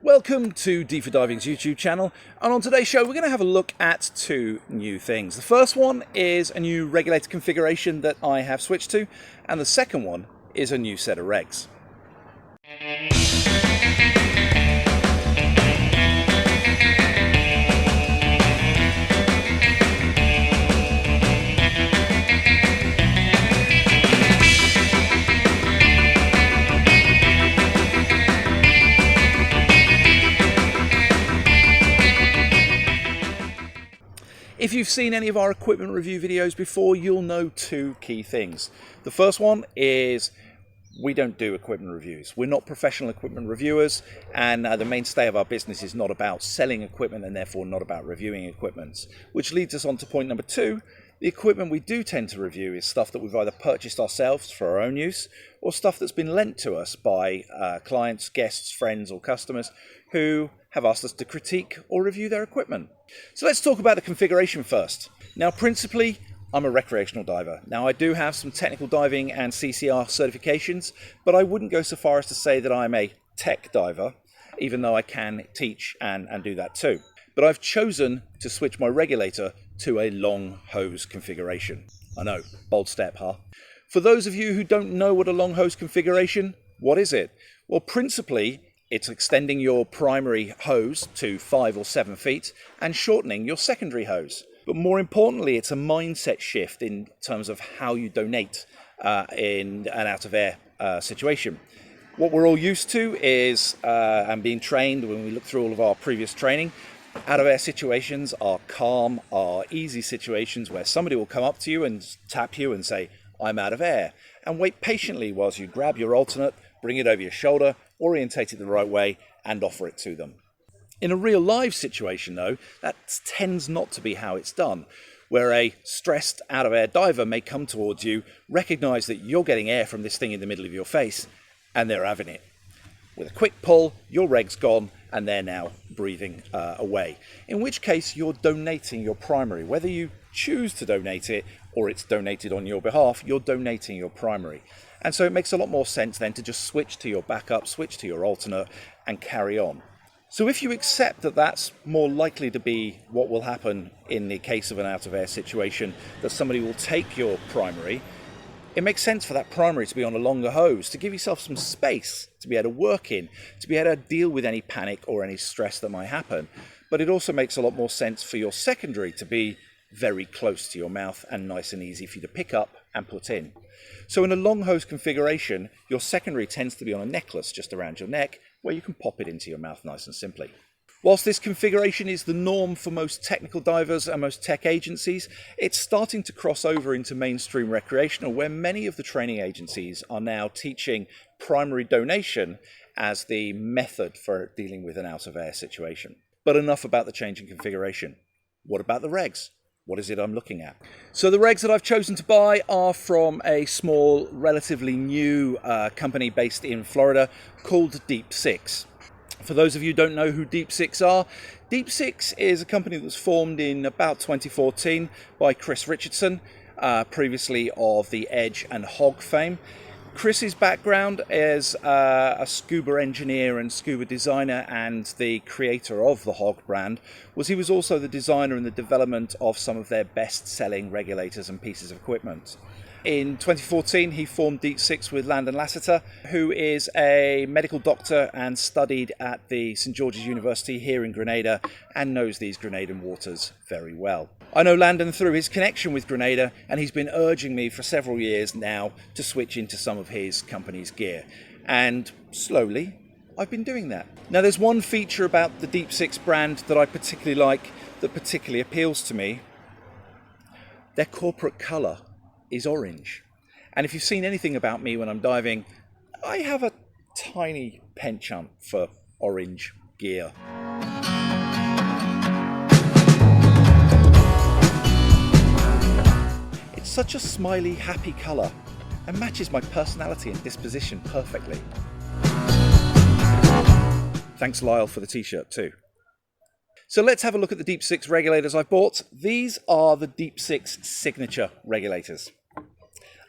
Welcome to Deefer Diving's YouTube channel, and on today's show we're going to have a look at two new things. The first one is a new regulator configuration that I have switched to, and the second one is a new set of regs. If you've seen any of our equipment review videos before, you'll know two key things. The first one is we don't do equipment reviews. We're not professional equipment reviewers, and the mainstay of our business is not about selling equipment and therefore not about reviewing equipment. Which leads us on to point number two. The equipment we do tend to review is stuff that we've either purchased ourselves for our own use or stuff that's been lent to us by clients, guests, friends or customers who have asked us to critique or review their equipment. So let's talk about the configuration first. Now, principally, I'm a recreational diver. Now, I do have some technical diving and CCR certifications, but I wouldn't go so far as to say that I'm a tech diver, even though I can teach and do that too. But I've chosen to switch my regulator to a long hose configuration. I know, bold step, huh? For those of you who don't know what a long hose configuration, what is it? Well, principally, it's extending your primary hose to 5 or 7 feet and shortening your secondary hose. But more importantly, it's a mindset shift in terms of how you donate in an out-of-air situation. What we're all used to is, and being trained when we look through all of our previous training, out-of-air situations are calm, are easy situations where somebody will come up to you and tap you and say, "I'm out of air," and wait patiently whilst you grab your alternate, bring it over your shoulder, orientate it the right way, and offer it to them. In a real live situation, though, that tends not to be how it's done, where a stressed out-of-air diver may come towards you, recognise that you're getting air from this thing in the middle of your face, and they're having it. With a quick pull, your reg's gone, and they're now breathing away. In which case, you're donating your primary. Whether you choose to donate it or it's donated on your behalf, you're donating your primary. And so it makes a lot more sense then to just switch to your backup, switch to your alternate, and carry on. So if you accept that that's more likely to be what will happen in the case of an out-of-air situation, that somebody will take your primary, it makes sense for that primary to be on a longer hose, to give yourself some space to be able to work in, to be able to deal with any panic or any stress that might happen. But it also makes a lot more sense for your secondary to be very close to your mouth and nice and easy for you to pick up and put in. So in a long hose configuration, your secondary tends to be on a necklace just around your neck where you can pop it into your mouth nice and simply. Whilst this configuration is the norm for most technical divers and most tech agencies, it's starting to cross over into mainstream recreational, where many of the training agencies are now teaching primary donation as the method for dealing with an out-of-air situation. But enough about the change in configuration. What about the regs? What is it I'm looking at? So the regs that I've chosen to buy are from a small, relatively new company based in Florida called Deep Six. For those of you who don't know who Deep Six are, Deep Six is a company that was formed in about 2014 by Chris Richardson, previously of the Edge and Hog fame. Chris's background as a scuba engineer and scuba designer and the creator of the Hog brand was he was also the designer and the development of some of their best-selling regulators and pieces of equipment. In 2014, he formed Deep Six with Landon, who is a medical doctor and studied at the St. George's University here in Grenada and knows these Grenadan waters very well. I know Landon through his connection with Grenada, and he's been urging me for several years now to switch into some of his company's gear. And slowly, I've been doing that. Now, there's one feature about the Deep Six brand that I particularly like, that particularly appeals to me. Their corporate colour is orange. And if you've seen anything about me when I'm diving, I have a tiny penchant for orange gear. It's such a smiley, happy colour and matches my personality and disposition perfectly. Thanks Lyle for the t-shirt too. So let's have a look at the Deep Six regulators I bought. These are the Deep Six signature regulators.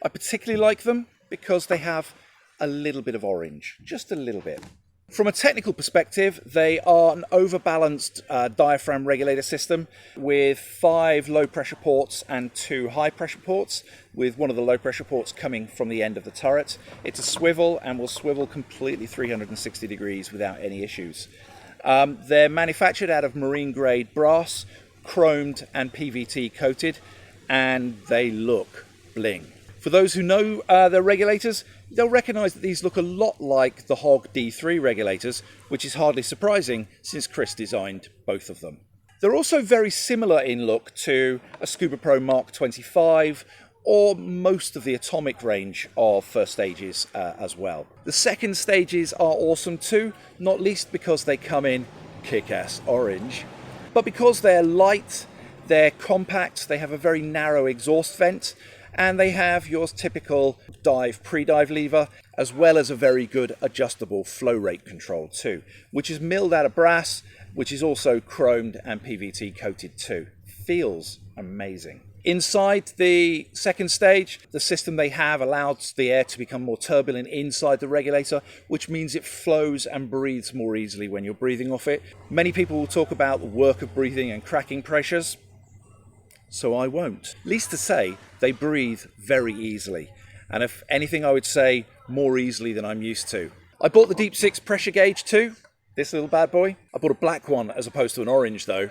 I particularly like them because they have a little bit of orange, just a little bit. From a technical perspective, they are an overbalanced diaphragm regulator system with 5 low pressure ports and 2 high pressure ports, with one of the low pressure ports coming from the end of the turret. It's a swivel and will swivel completely 360 degrees without any issues. They're manufactured out of marine grade brass, chromed and PVT coated, and they look bling. For those who know their regulators, they'll recognise that these look a lot like the Hog D3 regulators, which is hardly surprising since Chris designed both of them. They're also very similar in look to a Scuba Pro Mark 25 or most of the Atomic range of first stages as well. The second stages are awesome too, not least because they come in kick-ass orange, but because they're light, they're compact, they have a very narrow exhaust vent, and they have your typical dive pre-dive lever, as well as a very good adjustable flow rate control too, which is milled out of brass, which is also chromed and PVT coated too. Feels amazing. Inside the second stage, the system they have allows the air to become more turbulent inside the regulator, which means it flows and breathes more easily when you're breathing off it. Many people will talk about the work of breathing and cracking pressures, so I won't. Least to say, they breathe very easily, and if anything I would say more easily than I'm used to. I bought the Deep 6 pressure gauge too, this little bad boy. I bought a black one as opposed to an orange though.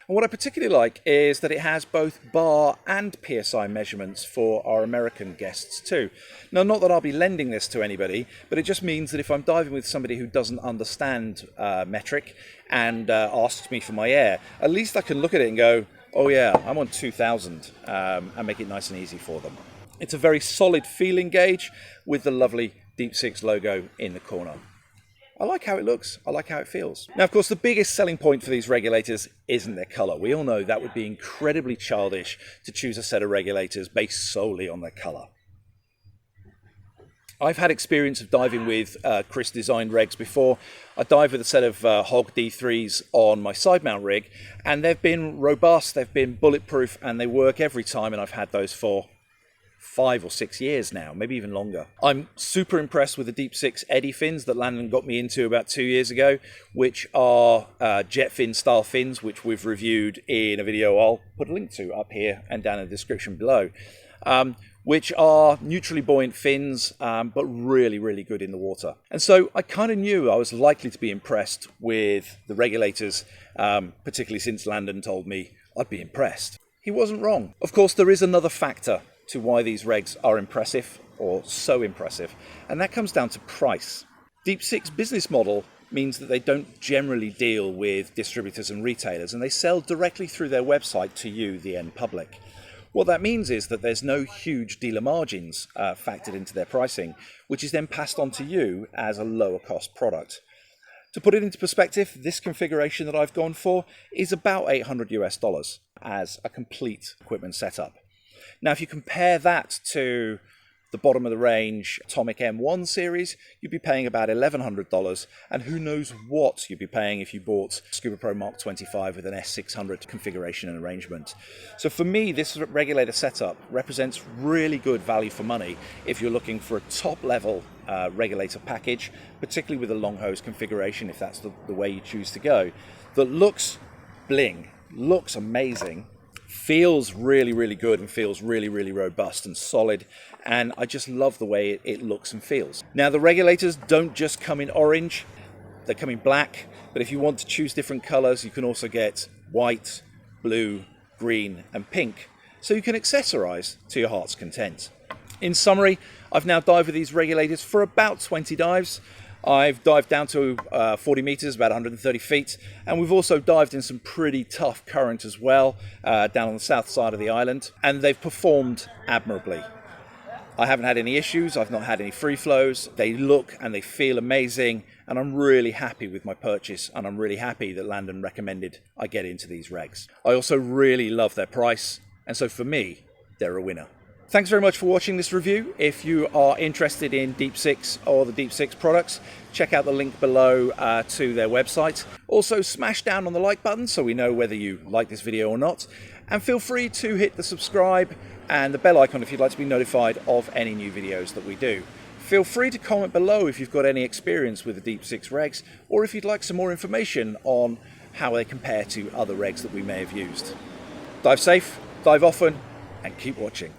And what I particularly like is that it has both bar and PSI measurements for our American guests too. Now, not that I'll be lending this to anybody, but it just means that if I'm diving with somebody who doesn't understand metric and asks me for my air, at least I can look at it and go, oh yeah, I'm on 2000, and make it nice and easy for them. It's a very solid feeling gauge with the lovely Deep 6 logo in the corner. I like how it looks, I like how it feels. Now, of course, the biggest selling point for these regulators isn't their colour. We all know that would be incredibly childish to choose a set of regulators based solely on their colour. I've had experience of diving with Chris designed regs before. I dived with a set of Hog D3s on my side mount rig, and they've been robust, they've been bulletproof, and they work every time, and I've had those for 5 or 6 years now, maybe even longer. I'm super impressed with the Deep 6 eddy fins that Landon got me into about 2 years ago, which are jet fin style fins, which we've reviewed in a video I'll put a link to up here and down in the description below, which are neutrally buoyant fins, but really, really good in the water. And so I kind of knew I was likely to be impressed with the regulators, particularly since Landon told me I'd be impressed. He wasn't wrong. Of course, there is another factor to why these regs are impressive, or so impressive, and that comes down to price. Deep 6 business model means that they don't generally deal with distributors and retailers, and they sell directly through their website to you, the end public. What that means is that there's no huge dealer margins factored into their pricing, which is then passed on to you as a lower cost product. To put it into perspective, this configuration that I've gone for is about $800 US as a complete equipment setup. Now, if you compare that to the bottom of the range Atomic M1 series, you'd be paying about $1,100, and who knows what you'd be paying if you bought Scuba Pro Mark 25 with an S600 configuration and arrangement. So for me, this regulator setup represents really good value for money if you're looking for a top level regulator package, particularly with a long hose configuration, if that's the way you choose to go, that looks bling, looks amazing, feels really, really good, and feels really, really robust and solid, and I just love the way it looks and feels. Now, the regulators don't just come in orange, they come in black, but if you want to choose different colors, you can also get white, blue, green and pink, so you can accessorize to your heart's content. In summary, I've now dived with these regulators for about 20 dives. I've dived down to 40 meters, about 130 feet, and we've also dived in some pretty tough current as well, down on the south side of the island, and they've performed admirably. I haven't had any issues, I've not had any free flows, they look and they feel amazing, and I'm really happy with my purchase, and I'm really happy that Landon recommended I get into these regs. I also really love their price, and so for me, they're a winner. Thanks very much for watching this review. If you are interested in Deep 6 or the Deep 6 products, check out the link below to their website. Also, smash down on the like button so we know whether you like this video or not. And feel free to hit the subscribe and the bell icon if you'd like to be notified of any new videos that we do. Feel free to comment below if you've got any experience with the Deep 6 regs, or if you'd like some more information on how they compare to other regs that we may have used. Dive safe, dive often, and keep watching.